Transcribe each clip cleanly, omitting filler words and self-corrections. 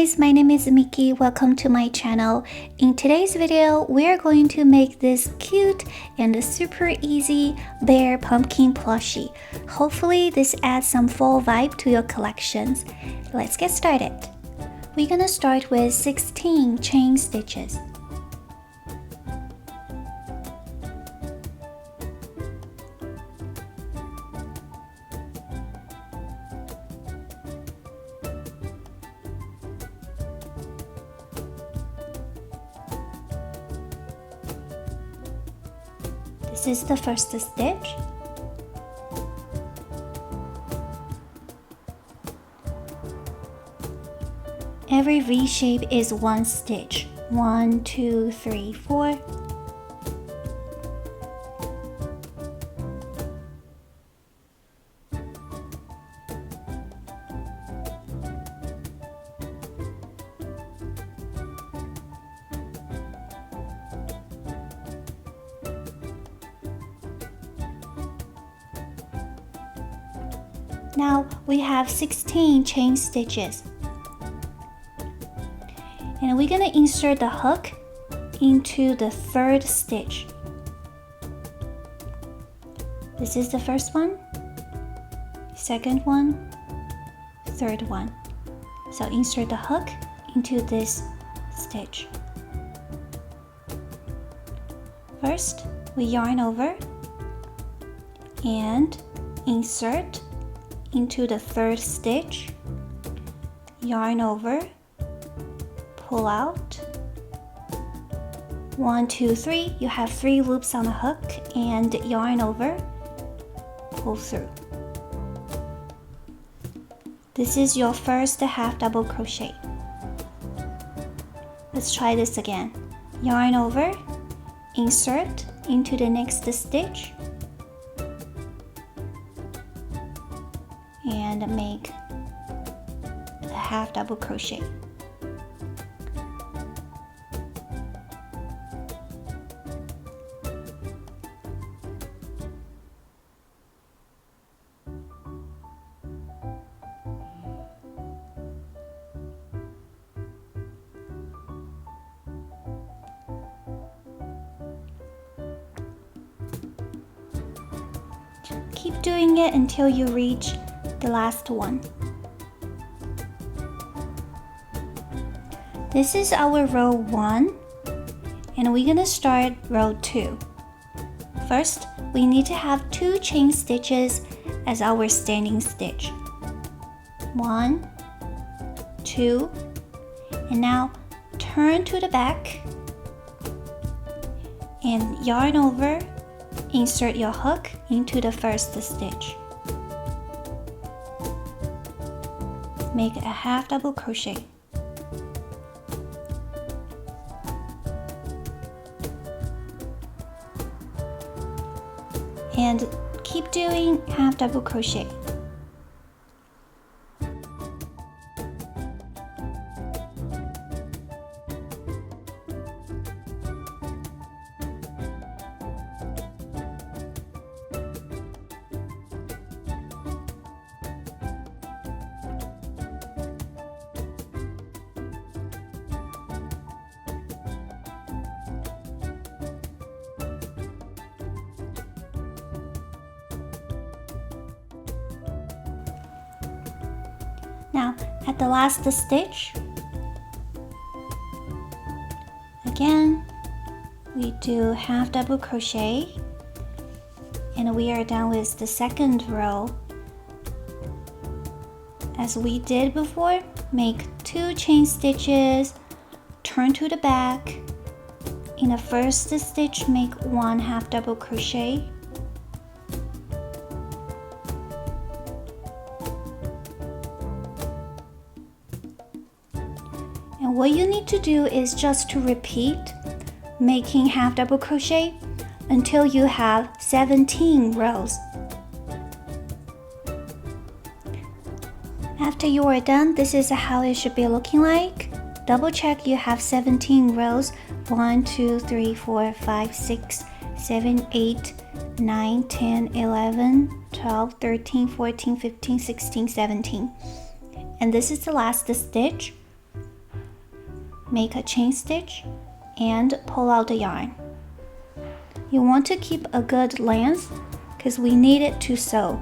guys, my name is Miki. Welcome to my channel. In today's video, we are going to make this cute and super easy bear pumpkin plushie. Hopefully this adds some fall vibe to your collections. Let's get started. We're gonna start with 16 chain stitches. This is the first stitch. Every V shape is one stitch. 1, 2, 3, 4. Now we have 16 chain stitches. And we're gonna insert the hook into the third stitch. This is the first one, second one, third one. So insert the hook into this stitch. First, we yarn over and insert into the third stitch, yarn over, pull out. 1, 2, 3. You have 3 loops on the hook and yarn over, pull through. This is your first half double crochet. Let's try this again. Yarn over, insert into the next stitch, and make a half double crochet. Keep doing it until you reach the last one. This is our row 1, and we're gonna start row 2. First, we need to have 2 chain stitches as our standing stitch. 1, 2, and now turn to the back and yarn over, insert your hook into the first stitch. Make a half double crochet. And keep doing half double crochet. Now, at the last stitch, again, we do half double crochet, and we are done with the second row. As we did before, make 2 chain stitches, turn to the back. In the first stitch, make 1 half double crochet. And what you need to do is just to repeat making half double crochet until you have 17 rows. After you are done, this is how it should be looking like. Double check you have 17 rows. 1, 2, 3, 4, 5, 6, 7, 8, 9, 10, 11, 12, 13, 14, 15, 16, 17. And this is the last stitch. make a chain stitch and pull out the yarn. You want to keep a good length because we need it to sew.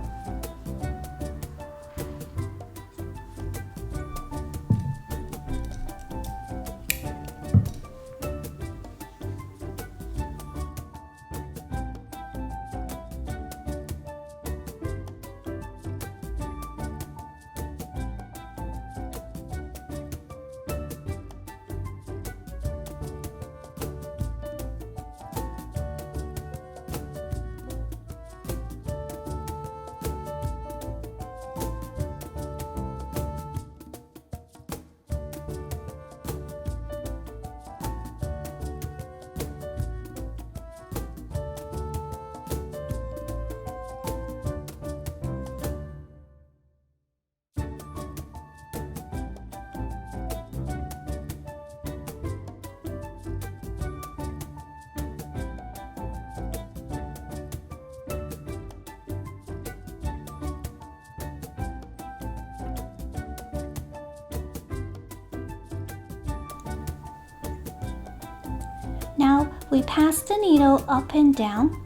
Now we pass the needle up and down.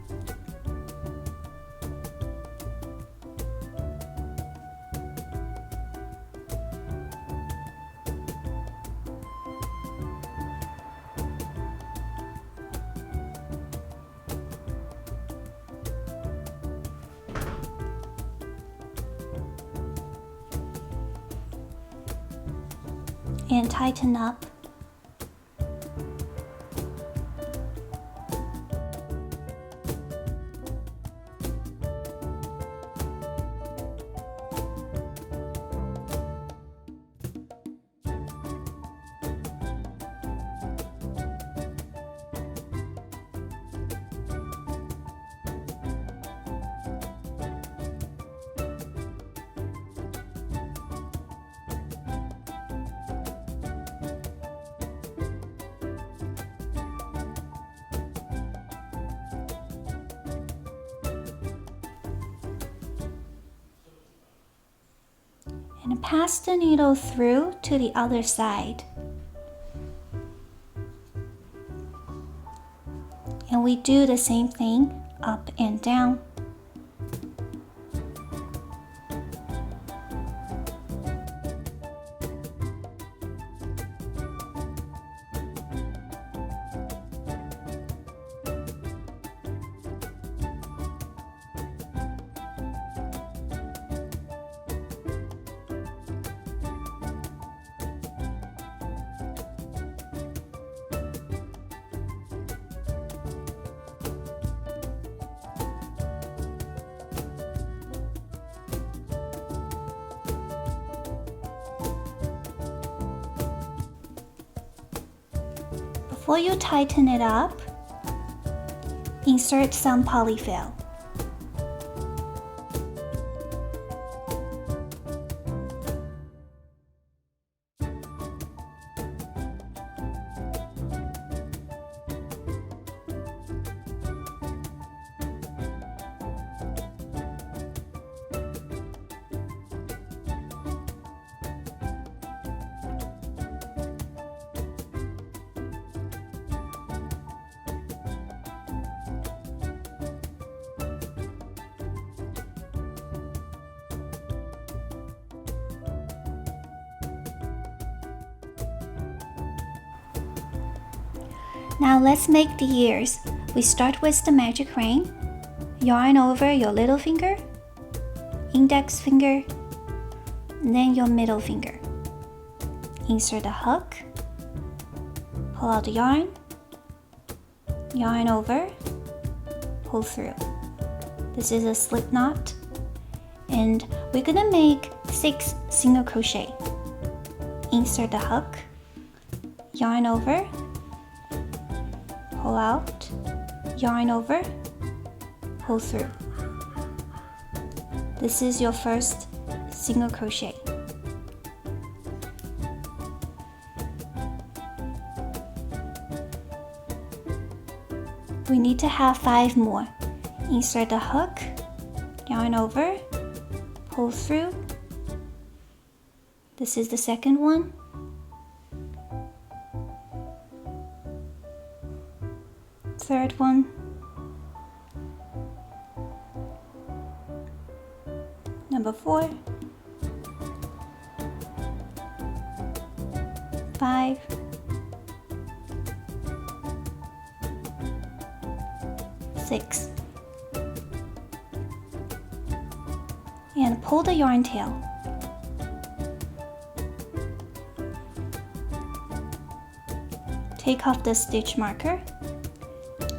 And tighten up. And pass the needle through to the other side. And we do the same thing up and down. Before you tighten it up, insert some polyfill. Now let's make the ears. We start with the magic ring. Yarn over your little finger, index finger, and then your middle finger. Insert a hook, pull out the yarn, yarn over, pull through. This is a slip knot, and we're gonna make 6 single crochet. Insert the hook, yarn over, pull out, yarn over, pull through. This is your first single crochet. We need to have 5 more. Insert the hook, yarn over, pull through. This is the second one. third one. Number 4, 5, 6, and pull the yarn tail. Take off the stitch marker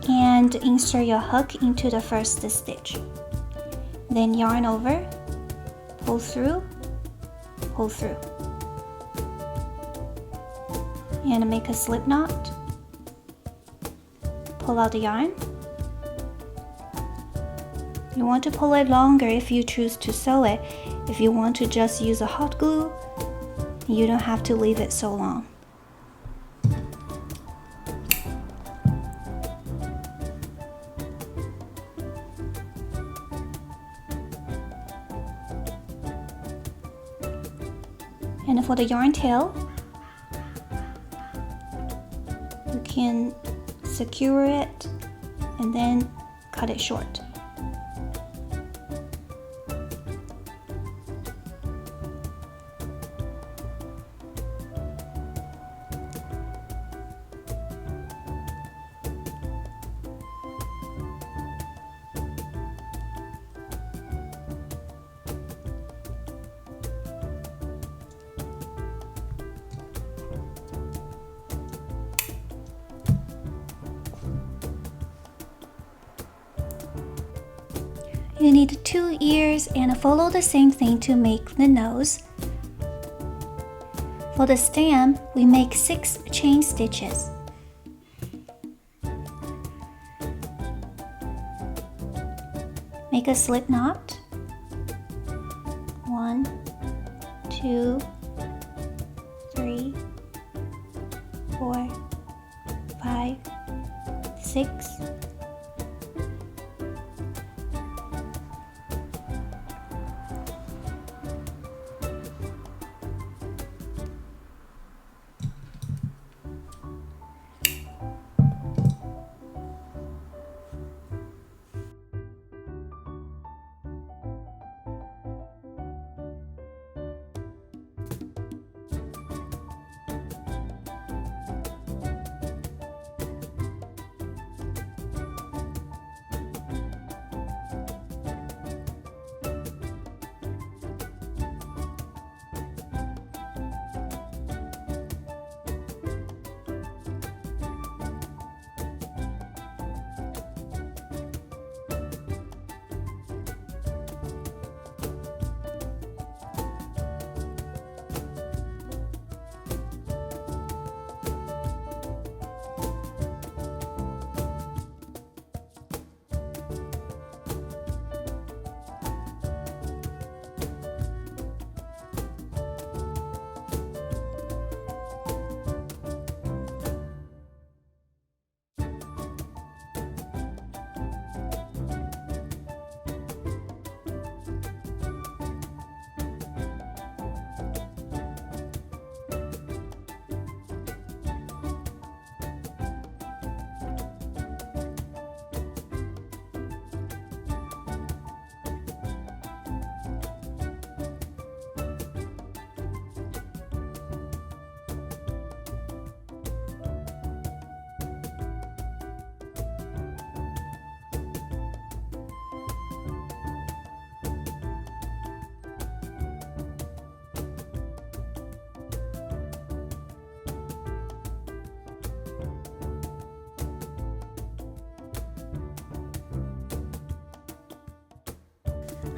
and insert your hook into the first stitch. Then yarn over, pull through, and make a slip knot. Pull out the yarn. You want to pull it longer if you choose to sew it. If you want to just use a hot glue, you don't have to leave it so long. And for the yarn tail, you can secure it and then cut it short. You need 2 ears and follow the same thing to make the nose. For the stem, we make 6 chain stitches. Make a slip knot. 1, 2, 3, 4, 5, 6.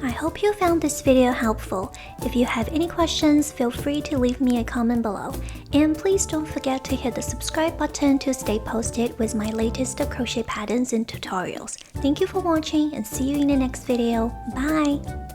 I hope you found this video helpful. If you have any questions, feel free to leave me a comment below. And please don't forget to hit the subscribe button to stay posted with my latest crochet patterns and tutorials. Thank you for watching and see you in the next video. Bye!